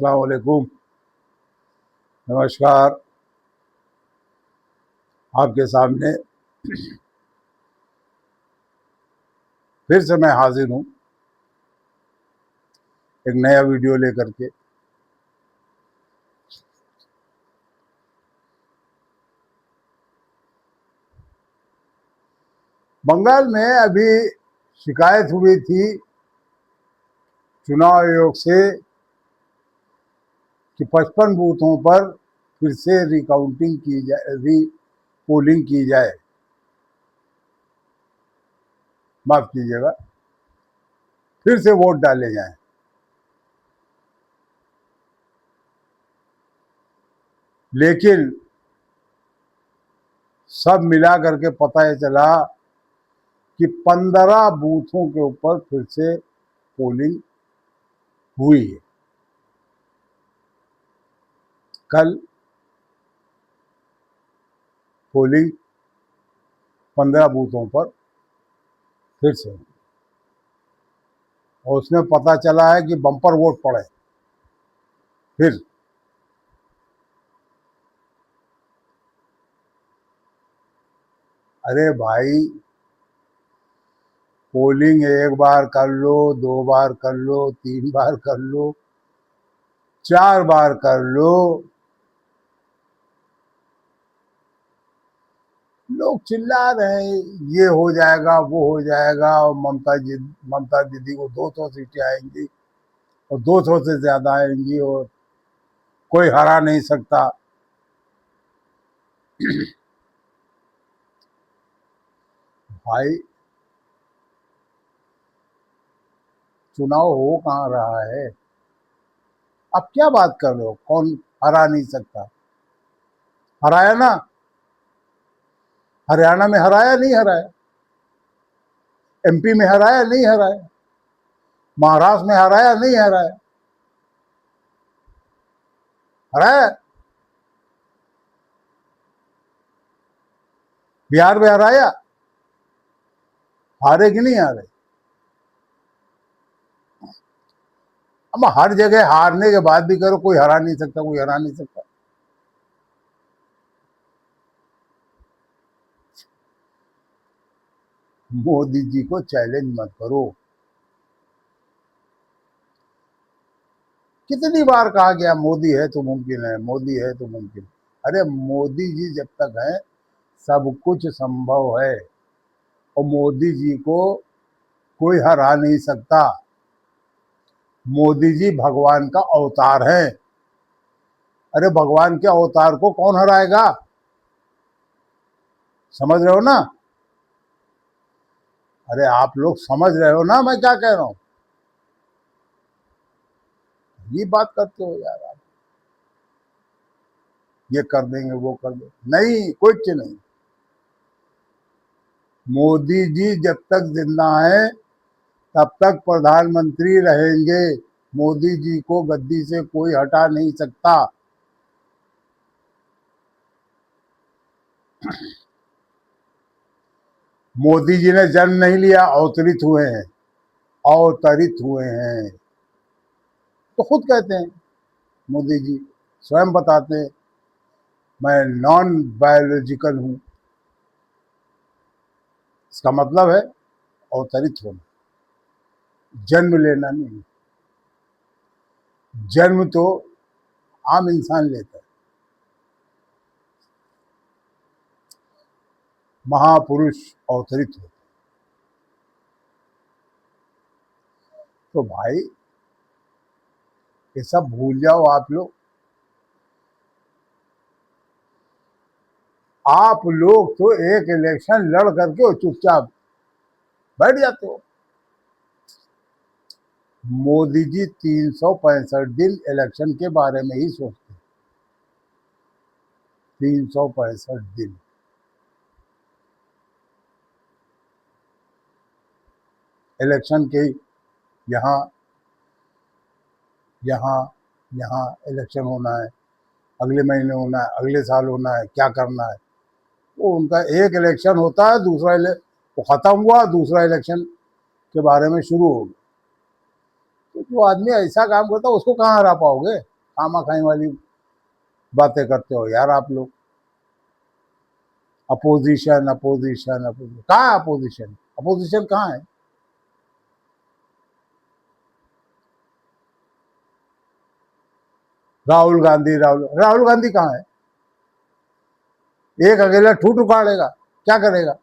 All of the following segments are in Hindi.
अस्सलाम वालेकुम। नमस्कार। आपके सामने फिर से मैं हाजिर हूँ एक नया वीडियो लेकर के। बंगाल में अभी शिकायत हुई थी चुनाव आयोग से कि 55 बूथों पर फिर से रिकाउंटिंग की जाए, पोलिंग की जाए, माफ कीजिएगा, फिर से वोट डाले जाएं। लेकिन सब मिला करके पता ये चला कि 15 बूथों के ऊपर फिर से पोलिंग हुई है। कल पोलिंग 15 बूथों पर फिर से, और उसमें पता चला है कि बम्पर वोट पड़े फिर। अरे भाई, पोलिंग एक बार कर लो, 2 बार कर लो, 3 बार कर लो, 4 बार कर लो, लोग चिल्ला रहे हैं ये हो जाएगा वो हो जाएगा, और ममता दीदी को 200 सीटें आएंगी और 200 से ज्यादा आएंगी और कोई हरा नहीं सकता। भाई, चुनाव हो कहाँ रहा है? आप क्या बात कर रहे हो? कौन हरा नहीं सकता? हराया ना, हरियाणा में हराया नहीं हराया, एमपी में हराया नहीं हराया, महाराष्ट्र में हराया नहीं हराया, हराया। बिहार में हराया, हारे कि नहीं हारे? अब हर जगह हारने के बाद भी करो कोई हरा नहीं सकता, कोई हरा नहीं सकता। मोदी जी को चैलेंज मत करो। कितनी बार कहा गया मोदी है तो मुमकिन है, मोदी है तो मुमकिन। अरे मोदी जी जब तक है सब कुछ संभव है, और मोदी जी को कोई हरा नहीं सकता। मोदी जी भगवान का अवतार है। अरे भगवान के अवतार को कौन हराएगा? समझ रहे हो ना? अरे आप लोग समझ रहे हो ना मैं क्या कह रहा हूं? ये बात करते हो यार आप, ये कर देंगे वो कर देंगे, नहीं, कुछ नहीं। मोदी जी जब तक जिंदा हैं तब तक प्रधानमंत्री रहेंगे। मोदी जी को गद्दी से कोई हटा नहीं सकता। मोदी जी ने जन्म नहीं लिया, अवतरित हुए हैं, अवतरित हुए हैं। तो खुद कहते हैं, मोदी जी स्वयं बताते हैं, मैं नॉन बायोलॉजिकल हूं। इसका मतलब है अवतरित होना, जन्म लेना नहीं। जन्म तो आम इंसान लेता है, महापुरुष अवतरित होता है। तो भाई ये सब भूल जाओ आप लोग। आप लोग तो एक इलेक्शन लड़ करके चुपचाप बैठ जाते हो। मोदी जी 365 दिन इलेक्शन के बारे में ही सोचते हैं। 365 दिन। इलेक्शन के यहाँ यहाँ यहाँ इलेक्शन होना है, अगले महीने होना है, अगले साल होना है, क्या करना है। वो उनका एक इलेक्शन होता है, वो खत्म हुआ, दूसरा इलेक्शन के बारे में शुरू हो गया। तो जो आदमी ऐसा काम करता है उसको कहाँ हरा पाओगे? खामा खाई वाली बातें करते हो यार आप लोग। अपोजिशन अपोजिशन अपोजिशन, कहाँ है अपोजिशन? अपोजिशन कहाँ है? राहुल गांधी कहाँ है? एक अकेला ठूठ उखाड़ेगा, क्या करेगा?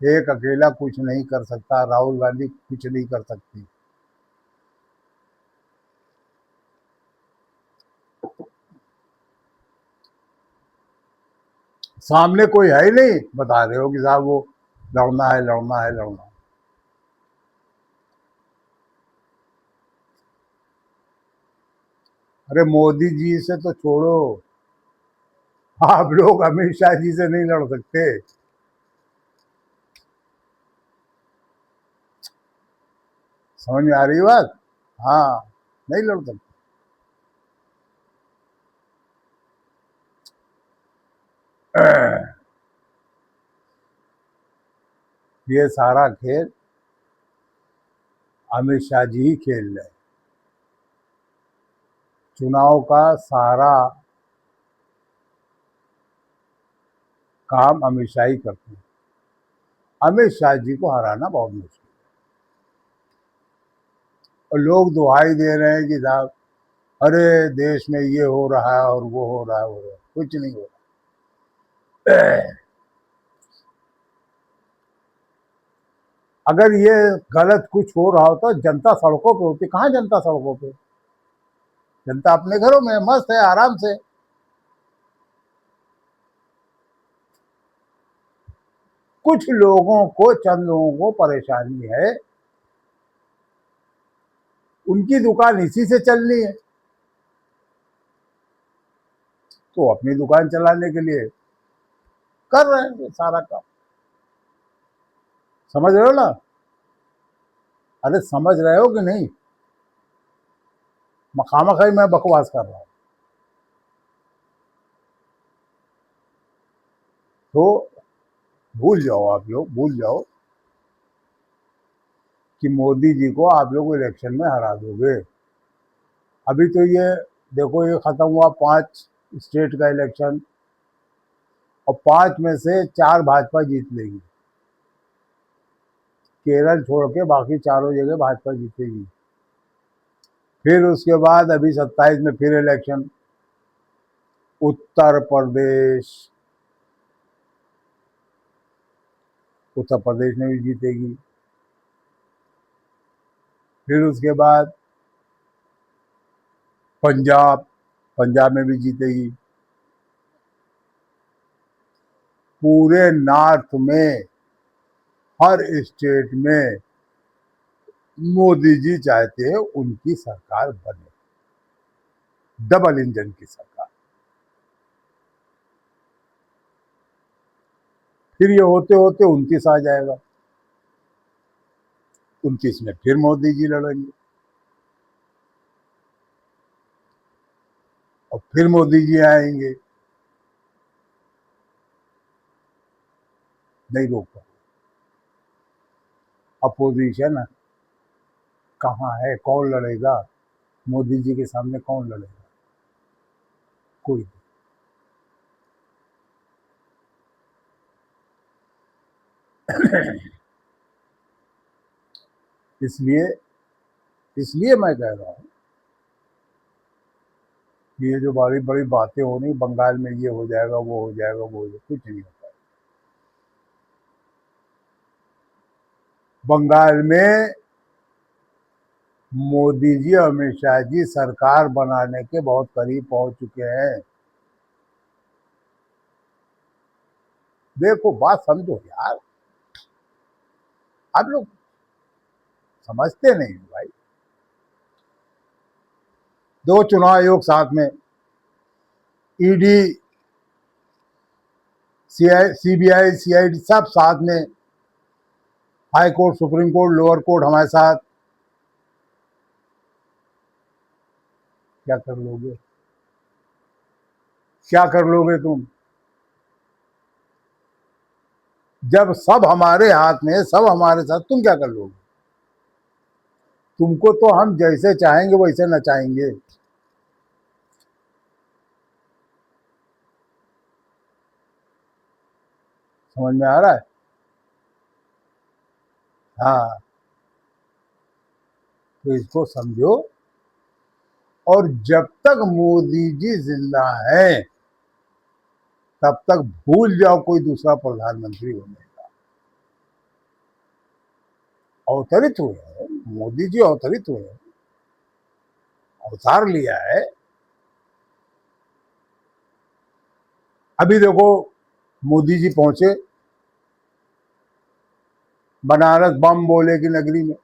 एक अकेला कुछ नहीं कर सकता, राहुल गांधी कुछ नहीं कर सकती। सामने कोई है ही नहीं, बता रहे हो कि साहब वो लड़ना है लड़ना है लड़ना है। अरे मोदी जी से तो छोड़ो, आप लोग अमित शाह जी से नहीं लड़ सकते। समझ में आ रही है बात? हाँ, नहीं लड़ सकते। ये सारा खेल अमित शाह जी ही खेल रहे हैं। चुनाव का सारा काम अमित शाह ही करते हैं। अमित शाह जी को हराना बहुत मुश्किल है। और लोग दुहाई दे रहे हैं कि साहब अरे देश में ये हो रहा है और वो हो रहा है, कुछ नहीं हो रहा। अगर ये गलत कुछ हो रहा होता तो जनता सड़कों पे होती। कहाँ जनता सड़कों पे? जनता अपने घरों में मस्त है, आराम से। कुछ लोगों को, चंद लोगों को परेशानी है, उनकी दुकान इसी से चलनी है, तो अपनी दुकान चलाने के लिए कर रहे हैं ये सारा काम। समझ रहे हो ना? अरे समझ रहे हो कि नहीं? मखामखाई मैं बकवास कर रहा हूं। तो भूल जाओ, आप लोग भूल जाओ कि मोदी जी को आप लोग इलेक्शन में हरा दोगे। अभी तो ये देखो, ये खत्म हुआ 5 स्टेट का इलेक्शन, और 5 में से 4 भाजपा जीत लेगी। केरल छोड़ के बाकी चारों जगह भाजपा जीतेगी। फिर उसके बाद अभी 27 में फिर इलेक्शन, उत्तर प्रदेश, उत्तर प्रदेश में भी जीतेगी। फिर उसके बाद पंजाब, पंजाब में भी जीतेगी। पूरे नॉर्थ में हर स्टेट में मोदी जी चाहते हैं उनकी सरकार बने, डबल इंजन की सरकार। फिर ये होते होते 29 आ जाएगा, 29 में फिर मोदी जी लड़ेंगे, और फिर मोदी जी आएंगे। नहीं रोक पाए। अपोजिशन कहाँ है? कौन लड़ेगा मोदी जी के सामने? कौन लड़ेगा? कोई नहीं। इसलिए इसलिए मैं कह रहा हूँ कि ये जो बड़ी बड़ी बातें हो रही, बंगाल में ये हो जाएगा, वो हो जाएगा, वो हो जाएगा, कुछ नहीं होता है। बंगाल में मोदी जी, अमित शाह जी सरकार बनाने के बहुत करीब पहुंच चुके हैं। देखो, बात समझो यार, आप लोग समझते नहीं हो भाई। दो चुनाव आयोग साथ में, ईडी, सीबीआई, सीआईडी सब साथ में, high court, supreme court, lower court हमारे साथ। क्या कर लोगे? क्या कर लोगे तुम? जब सब हमारे हाथ में है, सब हमारे साथ, तुम क्या कर लोगे? तुमको तो हम जैसे चाहेंगे वैसे नचाएंगे। समझ में आ रहा है? हाँ, तो इसको समझो। और जब तक मोदी जी जिंदा हैं तब तक भूल जाओ कोई दूसरा प्रधानमंत्री होने का। अवतरित हुए हैं मोदी जी, अवतरित हुए हैं, अवतार लिया है। अभी देखो, मोदी जी पहुंचे बनारस बम बोले की नगरी में,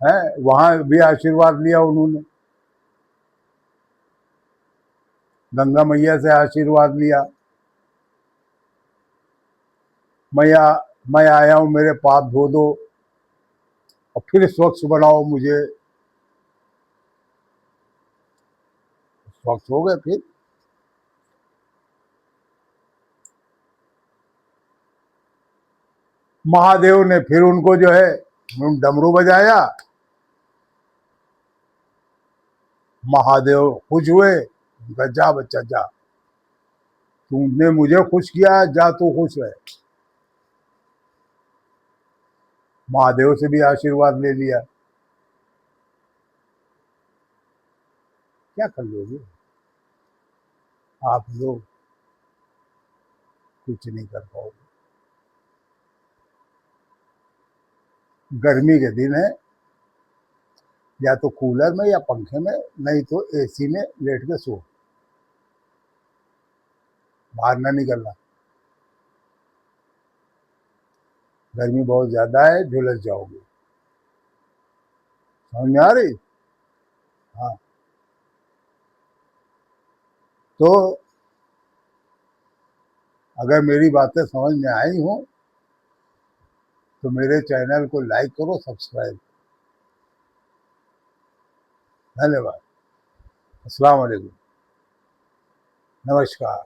है वहां भी आशीर्वाद लिया उन्होंने, गंगा मैया से आशीर्वाद लिया। मैया, मैं आया हूं, मेरे पाप धो दो और फिर स्वच्छ बनाओ मुझे। स्वच्छ हो गए फिर। महादेव ने फिर उनको जो है डमरू बजाया, महादेव खुश हुए, उनका जा बच्चा जा, तुमने मुझे खुश किया, जा तू खुश है। महादेव से भी आशीर्वाद ले लिया। क्या कर लोगे आप लोग? कुछ नहीं कर पाओगे। गर्मी के दिन है, या तो कूलर में या पंखे में, नहीं तो एसी में लेट के सो, बाहर ना निकलना। गर्मी बहुत ज्यादा है, झुलस जाओगे। समझ में आ रही? हाँ, तो अगर मेरी बातें समझ में आई हो तो मेरे चैनल को लाइक करो, सब्सक्राइब। धन्यवाद। अस्सलाम वालेकुम। नमस्कार।